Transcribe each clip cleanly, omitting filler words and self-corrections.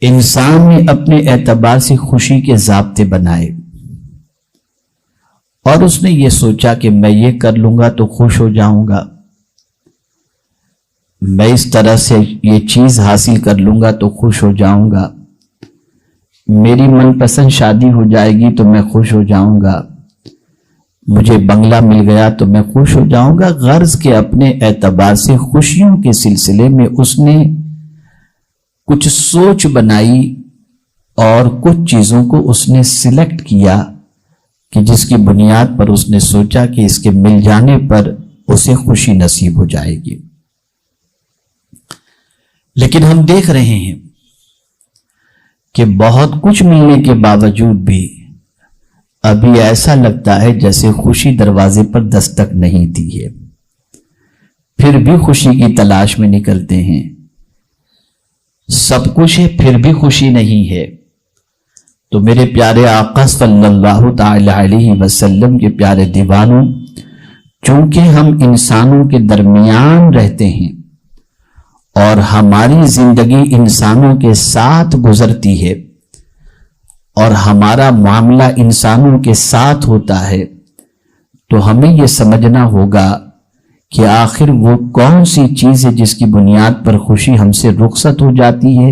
انسان نے اپنے اعتبار سے خوشی کے ضابطے بنائے اور اس نے یہ سوچا کہ میں یہ کر لوں گا تو خوش ہو جاؤں گا، میں اس طرح سے یہ چیز حاصل کر لوں گا تو خوش ہو جاؤں گا، میری من پسند شادی ہو جائے گی تو میں خوش ہو جاؤں گا، مجھے بنگلہ مل گیا تو میں خوش ہو جاؤں گا۔ غرض کے اپنے اعتبار سے خوشیوں کے سلسلے میں اس نے کچھ سوچ بنائی اور کچھ چیزوں کو اس نے سلیکٹ کیا کہ جس کی بنیاد پر اس نے سوچا کہ اس کے مل جانے پر اسے خوشی نصیب ہو جائے گی۔ لیکن ہم دیکھ رہے ہیں کہ بہت کچھ ملنے کے باوجود بھی ابھی ایسا لگتا ہے جیسے خوشی دروازے پر دستک نہیں دی ہے، پھر بھی خوشی کی تلاش میں نکلتے ہیں، سب کچھ ہے پھر بھی خوشی نہیں ہے۔ تو میرے پیارے آقا صلی اللہ تعالی علیہ وسلم کے پیارے دیوانوں، چونکہ ہم انسانوں کے درمیان رہتے ہیں اور ہماری زندگی انسانوں کے ساتھ گزرتی ہے اور ہمارا معاملہ انسانوں کے ساتھ ہوتا ہے، تو ہمیں یہ سمجھنا ہوگا کہ آخر وہ کون سی چیز ہے جس کی بنیاد پر خوشی ہم سے رخصت ہو جاتی ہے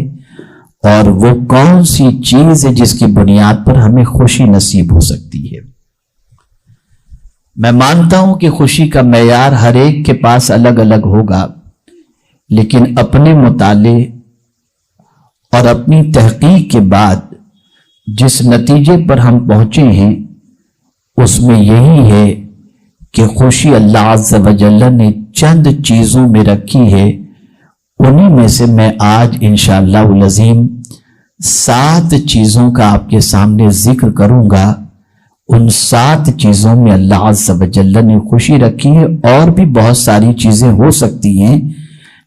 اور وہ کون سی چیز ہے جس کی بنیاد پر ہمیں خوشی نصیب ہو سکتی ہے۔ میں مانتا ہوں کہ خوشی کا معیار ہر ایک کے پاس الگ الگ ہوگا، لیکن اپنے مطالعے اور اپنی تحقیق کے بعد جس نتیجے پر ہم پہنچے ہیں اس میں یہی ہے کہ خوشی اللہ عز و جل نے چند چیزوں میں رکھی ہے، انہی میں سے میں آج انشاءاللہ العظیم 7 چیزوں کا آپ کے سامنے ذکر کروں گا۔ ان 7 چیزوں میں اللہ عز و جل نے خوشی رکھی ہے، اور بھی بہت ساری چیزیں ہو سکتی ہیں،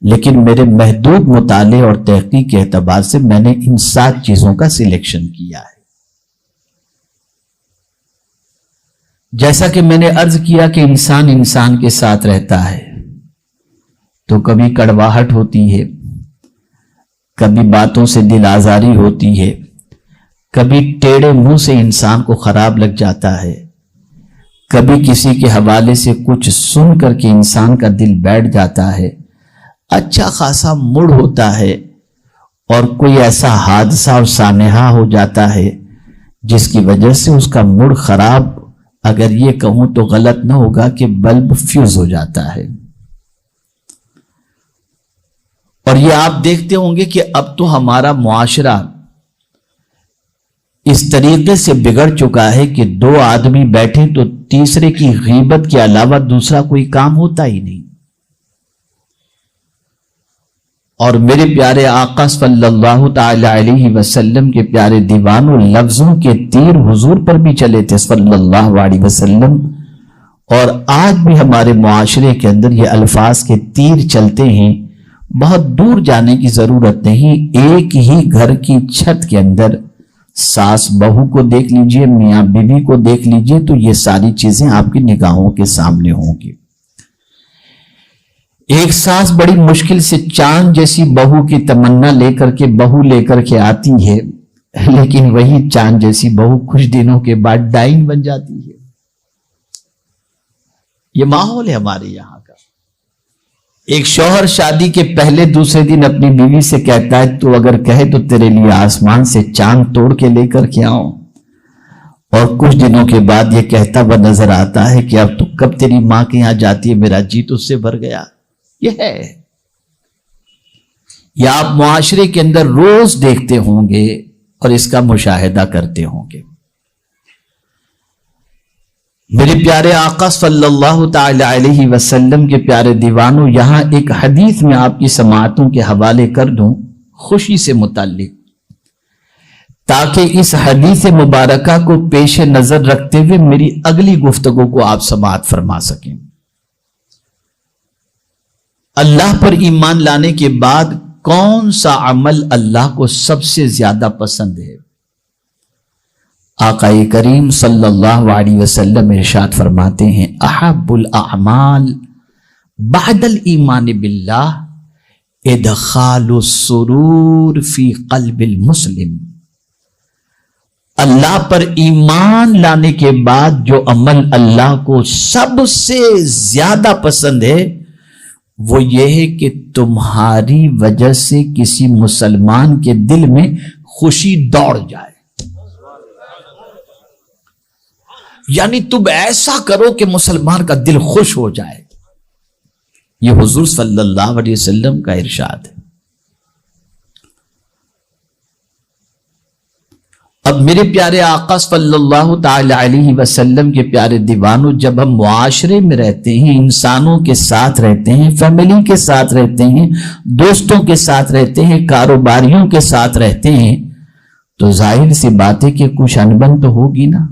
لیکن میرے محدود مطالعے اور تحقیق کے اعتبار سے میں نے ان 7 چیزوں کا سلیکشن کیا ہے۔ جیسا کہ میں نے عرض کیا کہ انسان انسان کے ساتھ رہتا ہے تو کبھی کڑواہٹ ہوتی ہے، کبھی باتوں سے دل آزاری ہوتی ہے، کبھی ٹیڑے منہ سے انسان کو خراب لگ جاتا ہے، کبھی کسی کے حوالے سے کچھ سن کر کے انسان کا دل بیٹھ جاتا ہے، اچھا خاصا موڈ ہوتا ہے اور کوئی ایسا حادثہ اور سانحہ ہو جاتا ہے جس کی وجہ سے اس کا موڈ خراب، اگر یہ کہوں تو غلط نہ ہوگا کہ بلب فیوز ہو جاتا ہے۔ اور یہ آپ دیکھتے ہوں گے کہ اب تو ہمارا معاشرہ اس طریقے سے بگڑ چکا ہے کہ 2 آدمی بیٹھے تو تیسرے کی غیبت کے علاوہ دوسرا کوئی کام ہوتا ہی نہیں۔ اور میرے پیارے آقا صلی اللہ تعالی علیہ وسلم کے پیارے دیوانوں، لفظوں کے تیر حضور پر بھی چلے تھے صلی اللہ علیہ وسلم، اور آج بھی ہمارے معاشرے کے اندر یہ الفاظ کے تیر چلتے ہیں۔ بہت دور جانے کی ضرورت نہیں، ایک ہی گھر کی چھت کے اندر ساس بہو کو دیکھ لیجئے، میاں بیوی کو دیکھ لیجئے، تو یہ ساری چیزیں آپ کی نگاہوں کے سامنے ہوں گی۔ ایک ساس بڑی مشکل سے چاند جیسی بہو کی تمنا لے کر کے آتی ہے، لیکن وہی چاند جیسی بہو کچھ دنوں کے بعد ڈائن بن جاتی ہے۔ یہ ماحول ہے ہمارے یہاں کا۔ ایک شوہر شادی کے پہلے دوسرے دن اپنی بیوی سے کہتا ہے تو اگر کہے تو تیرے لیے آسمان سے چاند توڑ کے لے کر کے آؤں، اور کچھ دنوں کے بعد یہ کہتا ہوا نظر آتا ہے کہ اب تو کب تیری ماں کے یہاں جاتی ہے، میرا جی تو اس سے بھر گیا۔ یہ ہے، یہ آپ معاشرے کے اندر روز دیکھتے ہوں گے اور اس کا مشاہدہ کرتے ہوں گے۔ میرے پیارے آقا صلی اللہ تعالی علیہ وسلم کے پیارے دیوانوں، یہاں ایک حدیث میں آپ کی سماعتوں کے حوالے کر دوں خوشی سے متعلق، تاکہ اس حدیث مبارکہ کو پیش نظر رکھتے ہوئے میری اگلی گفتگو کو آپ سماعت فرما سکیں۔ اللہ پر ایمان لانے کے بعد کون سا عمل اللہ کو سب سے زیادہ پسند ہے؟ آقا کریم صلی اللہ علیہ وسلم ارشاد فرماتے ہیں، احب الاعمال بعد الایمان باللہ ادخال السرور فی قلب المسلم، اللہ پر ایمان لانے کے بعد جو عمل اللہ کو سب سے زیادہ پسند ہے وہ یہ ہے کہ تمہاری وجہ سے کسی مسلمان کے دل میں خوشی دوڑ جائے، یعنی تم ایسا کرو کہ مسلمان کا دل خوش ہو جائے۔ یہ حضور صلی اللہ علیہ وسلم کا ارشاد ہے۔ اب میرے پیارے آقا صلی اللہ تعالی علیہ وسلم کے پیارے دیوانوں، جب ہم معاشرے میں رہتے ہیں، انسانوں کے ساتھ رہتے ہیں، فیملی کے ساتھ رہتے ہیں، دوستوں کے ساتھ رہتے ہیں، کاروباریوں کے ساتھ رہتے ہیں، تو ظاہر سی بات ہے کہ کچھ انبن تو ہوگی نا۔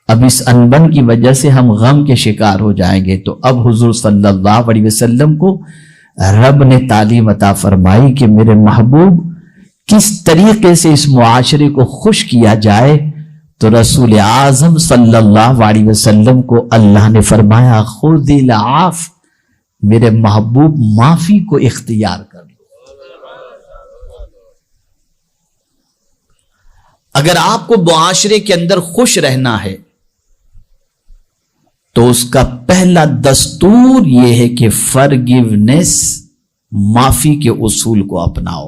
اب اس انبن کی وجہ سے ہم غم کے شکار ہو جائیں گے، تو اب حضور صلی اللہ علیہ وسلم کو رب نے تعلیم عطا فرمائی کہ میرے محبوب کس طریقے سے اس معاشرے کو خوش کیا جائے، تو رسول اعظم صلی اللہ علیہ وسلم کو اللہ نے فرمایا خذ العفو، میرے محبوب معافی کو اختیار کر لو۔ اگر آپ کو معاشرے کے اندر خوش رہنا ہے تو اس کا پہلا دستور یہ ہے کہ فرگیونیس، معافی کے اصول کو اپناؤ۔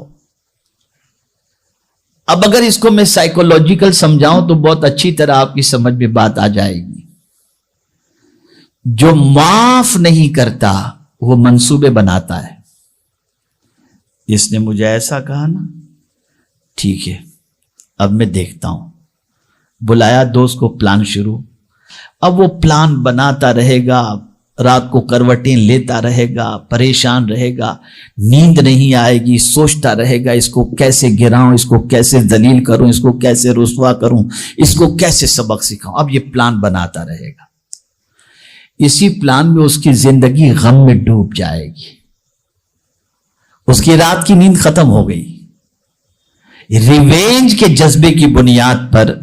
اب اگر اس کو میں سائیکولوجیکل سمجھاؤں تو بہت اچھی طرح آپ کی سمجھ میں بات آ جائے گی۔ جو معاف نہیں کرتا وہ منصوبے بناتا ہے، اس نے مجھے ایسا کہا نا، ٹھیک ہے اب میں دیکھتا ہوں، بلایا دوست کو، پلان شروع۔ اب وہ پلان بناتا رہے گا، رات کو کروٹیں لیتا رہے گا، پریشان رہے گا، نیند نہیں آئے گی، سوچتا رہے گا اس کو کیسے گراؤں، اس کو کیسے ذلیل کروں، اس کو کیسے رسوا کروں، اس کو کیسے سبق سکھاؤں۔ اب یہ پلان بناتا رہے گا، اسی پلان میں اس کی زندگی غم میں ڈوب جائے گی، اس کی رات کی نیند ختم ہو گئی۔ ریونج کے جذبے کی بنیاد پر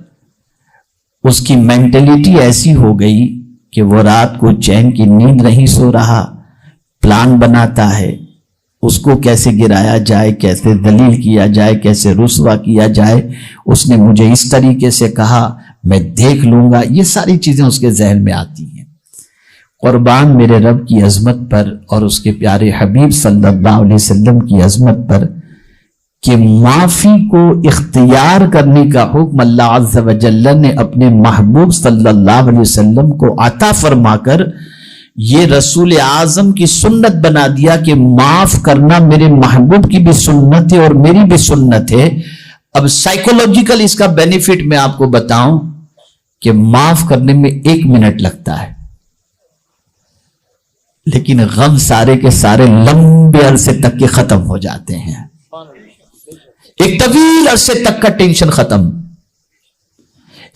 اس کی مینٹلیٹی ایسی ہو گئی کہ وہ رات کو چین کی نیند نہیں سو رہا، پلان بناتا ہے اس کو کیسے گرایا جائے، کیسے ذلیل کیا جائے، کیسے رسوا کیا جائے، اس نے مجھے اس طریقے سے کہا، میں دیکھ لوں گا، یہ ساری چیزیں اس کے ذہن میں آتی ہیں۔ قربان میرے رب کی عظمت پر اور اس کے پیارے حبیب صلی اللہ علیہ وسلم کی عظمت پر کہ معافی کو اختیار کرنے کا حکم اللہ عز و جل نے اپنے محبوب صلی اللہ علیہ وسلم کو عطا فرما کر یہ رسول اعظم کی سنت بنا دیا کہ معاف کرنا میرے محبوب کی بھی سنت ہے اور میری بھی سنت ہے۔ اب سائیکولوجیکل اس کا بینیفٹ میں آپ کو بتاؤں کہ معاف کرنے میں 1 منٹ لگتا ہے، لیکن غم سارے کے سارے لمبے عرصے تک کے ختم ہو جاتے ہیں۔ ایک طویل عرصے تک کا ٹینشن ختم،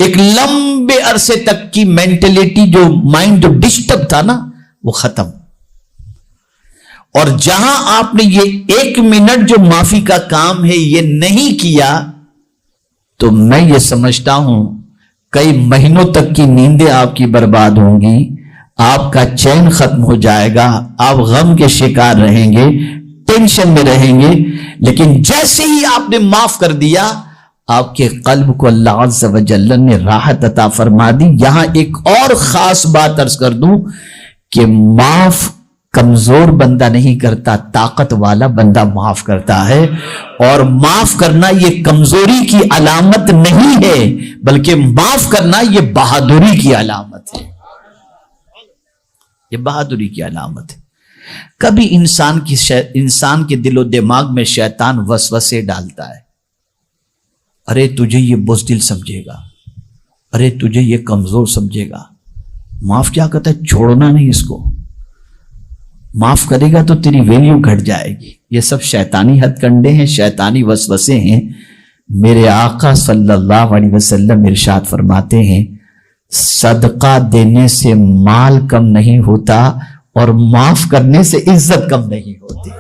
ایک لمبے عرصے تک کی مینٹلیٹی جو مائنڈ جو ڈسٹرب تھا نا وہ ختم۔ اور جہاں آپ نے یہ 1 منٹ جو معافی کا کام ہے یہ نہیں کیا تو میں یہ سمجھتا ہوں کئی مہینوں تک کی نیندیں آپ کی برباد ہوں گی، آپ کا چین ختم ہو جائے گا، آپ غم کے شکار رہیں گے، ٹینشن میں رہیں گے۔ لیکن جیسے ہی آپ نے معاف کر دیا آپ کے قلب کو اللہ عز و جل نے راحت عطا فرما دی۔ یہاں ایک اور خاص بات عرض کر دوں کہ معاف کمزور بندہ نہیں کرتا، طاقت والا بندہ معاف کرتا ہے، اور معاف کرنا یہ کمزوری کی علامت نہیں ہے بلکہ معاف کرنا یہ بہادری کی علامت ہے، یہ بہادری کی علامت ہے۔ کبھی انسان کے دل و دماغ میں شیطان وسوسے ڈالتا ہے، ارے تجھے یہ بزدل سمجھے گا، ارے تجھے یہ کمزور سمجھے گا، معاف کیا کہتا ہے، چھوڑنا نہیں اس کو، معاف کرے گا تو تیری ویلیو گھٹ جائے گی۔ یہ سب شیطانی ہتھ کنڈے ہیں، شیطانی وسوسے ہیں۔ میرے آقا صلی اللہ علیہ وسلم ارشاد فرماتے ہیں صدقہ دینے سے مال کم نہیں ہوتا اور معاف کرنے سے عزت کم نہیں ہوتی،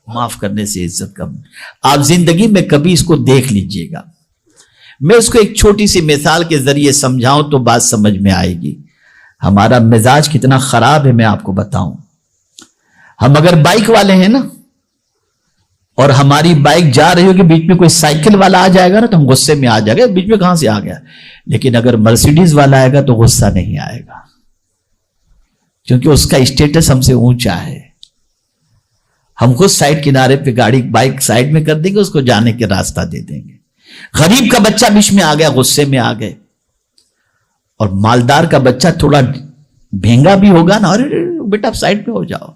معاف کرنے سے عزت کم۔ آپ زندگی میں کبھی اس کو دیکھ لیجئے گا، میں اس کو ایک چھوٹی سی مثال کے ذریعے سمجھاؤں تو بات سمجھ میں آئے گی۔ ہمارا مزاج کتنا خراب ہے میں آپ کو بتاؤں۔ ہم اگر بائک والے ہیں نا اور ہماری بائک جا رہی ہوگی، بیچ میں کوئی سائیکل والا آ جائے گا نا تو ہم غصے میں آ جائے گا، بیچ میں کہاں سے آ گیا. لیکن اگر مرسیڈیز والا آئے گا تو غصہ نہیں آئے گا، کیونکہ اس کا اسٹیٹس ہم سے اونچا ہے. ہم خود سائڈ کنارے پہ گاڑی بائک سائڈ میں کر دیں گے، اس کو جانے کے راستہ دے دیں گے. غریب کا بچہ بیچ میں آ گیا، غصے میں آ گئے، اور مالدار کا بچہ تھوڑا بھینگا بھی ہوگا نا، ارے بیٹا سائڈ پہ ہو جاؤ.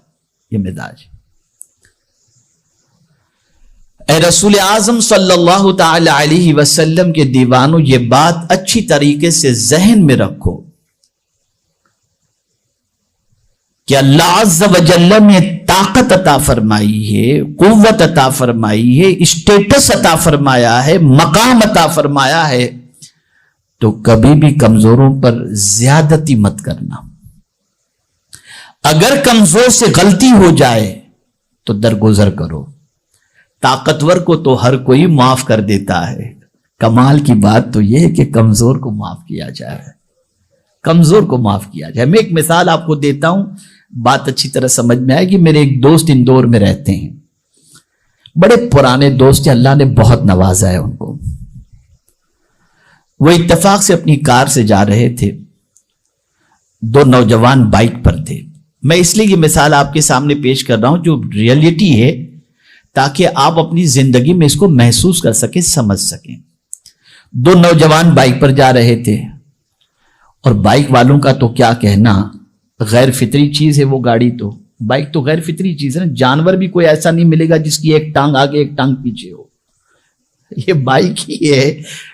یہ مزاج. اے رسول اعظم صلی اللہ تعالی علیہ وسلم کے دیوانوں، یہ بات اچھی طریقے سے ذہن میں رکھو کہ اللہ عز و جل نے طاقت عطا فرمائی ہے، قوت عطا فرمائی ہے، اسٹیٹس عطا فرمایا ہے، مقام عطا فرمایا ہے، تو کبھی بھی کمزوروں پر زیادتی مت کرنا. اگر کمزور سے غلطی ہو جائے تو درگزر کرو. طاقتور کو تو ہر کوئی معاف کر دیتا ہے، کمال کی بات تو یہ ہے کہ کمزور کو معاف کیا جائے. کمزور کو معاف کیا جائے. میں ایک مثال آپ کو دیتا ہوں، بات اچھی طرح سمجھ میں آئے گی. میرے ایک دوست اندور میں رہتے ہیں، بڑے پرانے دوست ہیں، اللہ نے بہت نوازا ہے ان کو. وہ اتفاق سے اپنی کار سے جا رہے تھے، دو نوجوان بائک پر تھے. میں اس لیے یہ مثال آپ کے سامنے پیش کر رہا ہوں جو ریئلٹی ہے، تاکہ آپ اپنی زندگی میں اس کو محسوس کر سکیں، سمجھ سکیں. دو نوجوان بائک پر جا رہے تھے، اور بائک والوں کا تو کیا کہنا، غیر فطری چیز ہے وہ گاڑی. تو بائک تو غیر فطری چیز ہے نا. جانور بھی کوئی ایسا نہیں ملے گا جس کی ایک ٹانگ آگے ایک ٹانگ پیچھے ہو. یہ بائک ہی ہے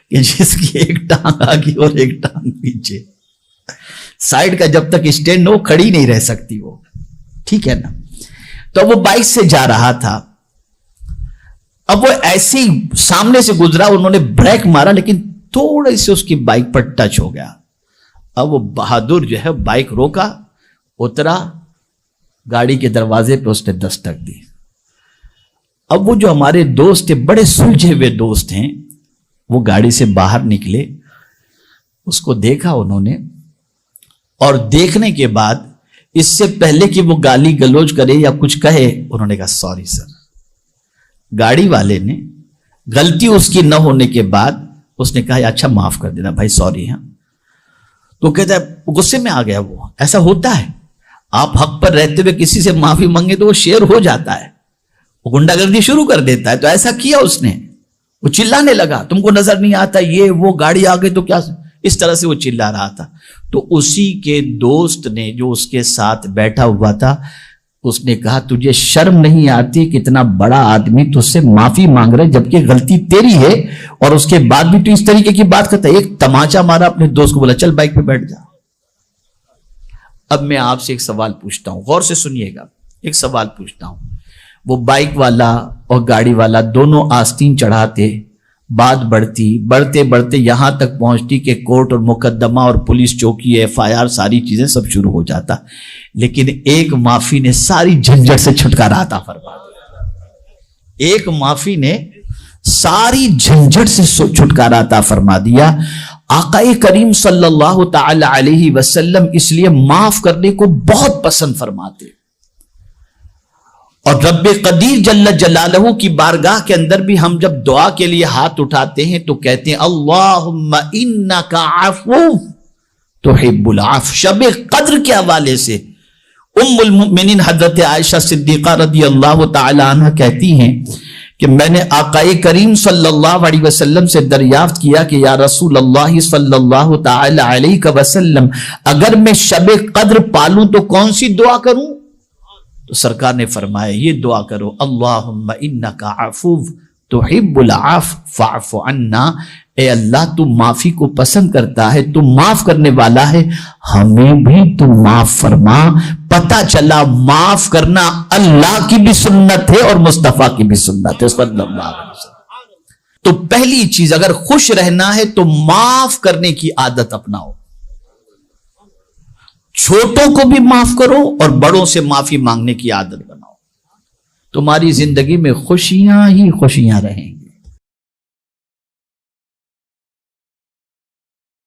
کہ جس کی ایک ٹانگ آگے اور ایک ٹانگ پیچھے. سائیڈ کا جب تک اسٹینڈ ہو کھڑی نہیں رہ سکتی وہ، ٹھیک ہے نا. تو وہ بائک سے جا رہا تھا. اب وہ ایسے ہی سامنے سے گزرا، انہوں نے بریک مارا لیکن تھوڑے سے اس کی بائک پر ٹچ ہو گیا. اب وہ بہادر جو ہے بائک روکا، اترا، گاڑی کے دروازے پہ اس نے دستک دی. اب وہ جو ہمارے دوست تھے، بڑے سلجھے ہوئے دوست ہیں، وہ گاڑی سے باہر نکلے، اس کو دیکھا انہوں نے، اور دیکھنے کے بعد اس سے پہلے کہ وہ گالی گلوچ کرے یا کچھ کہے، انہوں نے کہا سوری سر. گاڑی والے نے غلطی اس کی نہ ہونے کے بعد اس نے کہا اچھا معاف کر دینا بھائی، سوری. ہاں تو کہتا ہے غصے میں آ گیا. وہ ایسا ہوتا ہے، آپ حق پر رہتے ہوئے کسی سے معافی مانگے تو وہ شیر ہو جاتا ہے، وہ گنڈا گردی شروع کر دیتا ہے. تو ایسا کیا اس نے، وہ چلانے لگا، تم کو نظر نہیں آتا یہ وہ، گاڑی آ گئی تو کیا، اس طرح سے وہ چلا رہا تھا. تو اسی کے دوست نے جو اس کے ساتھ بیٹھا ہوا تھا، اس نے کہا تجھے شرم نہیں آتی کہ اتنا بڑا آدمی تجھ سے معافی مانگ رہے جبکہ غلطی تیری ہے، اور اس کے بعد بھی تو اس طریقے کی بات کرتا ہے. ایک تماچا مارا اپنے دوست کو، بولا چل بائک پہ بیٹھ جا. اب میں آپ سے ایک سوال پوچھتا ہوں، غور سے سنیے گا. ایک سوال پوچھتا ہوں. وہ بائک والا اور گاڑی والا دونوں آستین چڑھاتے، بات بڑھتے بڑھتے یہاں تک پہنچتی کہ کورٹ اور مقدمہ اور پولیس چوکی، FIR، ساری چیزیں سب شروع ہو جاتا. لیکن ایک معافی نے ساری جھنجھٹ سے چھٹکارا عطا فرما دیا. ایک معافی نے ساری جھنجھٹ سے چھٹکارا عطا فرما دیا. آقا کریم صلی اللہ تعالی علیہ وسلم اس لیے معاف کرنے کو بہت پسند فرماتے. اور رب قدیر جل جلالہ کی بارگاہ کے اندر بھی ہم جب دعا کے لیے ہاتھ اٹھاتے ہیں تو کہتے ہیں اللہم انک عفو تحب العفو. شب قدر کے حوالے سے ام المؤمنین حضرت عائشہ صدیقہ رضی اللہ تعالی عنہ کہتی ہیں کہ میں نے آقا کریم صلی اللہ علیہ وسلم سے دریافت کیا کہ یا رسول اللہ صلی اللہ تعالی علیہ وسلم، اگر میں شب قدر پالوں تو کون سی دعا کروں؟ تو سرکار نے فرمایا یہ دعا کرو، اللہم انک عفو تحب العفو فاعف عنا. اے اللہ تو معافی کو پسند کرتا ہے، تو معاف کرنے والا ہے، ہمیں بھی تو معاف فرما. پتہ چلا معاف کرنا اللہ کی بھی سنت ہے اور مصطفیٰ کی بھی سنت ہے صلی اللہ علیہ وسلم. تو پہلی چیز، اگر خوش رہنا ہے تو معاف کرنے کی عادت اپناؤ. چھوٹوں کو بھی معاف کرو اور بڑوں سے معافی مانگنے کی عادت بناؤ. تمہاری زندگی میں خوشیاں ہی خوشیاں رہیں.